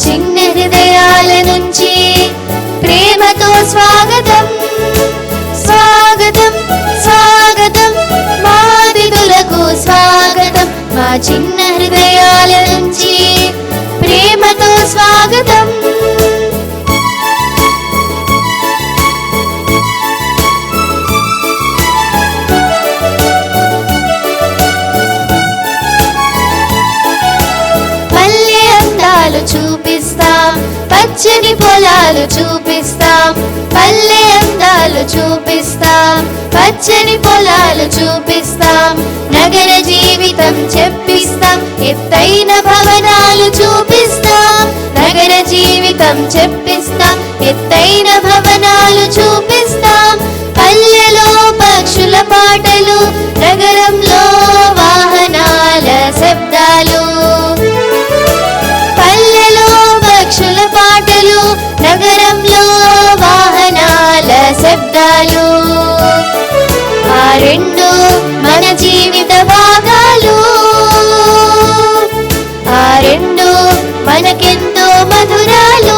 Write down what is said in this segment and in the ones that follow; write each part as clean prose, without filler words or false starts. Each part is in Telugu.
చిన్న హృదయాల నుంచి ప్రేమతో స్వాగతం స్వాగతం స్వాగతం, మా అతిథులకు స్వాగతం. మా చిన్న హృదయాల నుంచి ప్రేమతో స్వాగతం. పల్లె అందాలు చూపిస్తాం, పచ్చని పొలాలు చూపిస్తాం. పల్లె అందాలు చూపిస్తాం, పచ్చని పొలాలు చూపిస్తాం. నగర జీవితం చెప్పిస్తాం, ఎత్తైన భవనాలు చూపిస్తాం. నగర జీవితం చెప్పిస్తాం, ఎత్తైన భవనాలు చూపిస్తాం. పల్లెలో పక్షుల పాటలు, నగరంలో వాహనాల శబ్దాలు. పల్లెలో పక్షుల పాటలు, నగరంలో వాహనాల శబ్దాలు. ఆ రెండు మన జీవిత భాగాలు, ఆ రెండు మనకెంతో మధురాలు.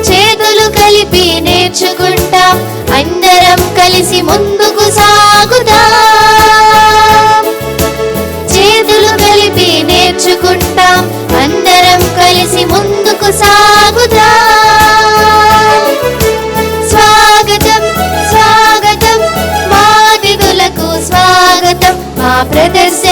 చేతులు కలిపి నేర్చుకుంటాం, అందరం కలిసి ముందుకు సాగుతాం. చేతులు కలిపి నేర్చుకుంటాం, అందరం కలిసి ముందుకు సాగుతాం. స్వాగతం స్వాగతం, మా అతిథులకు స్వాగతం. మా ప్రదర్శన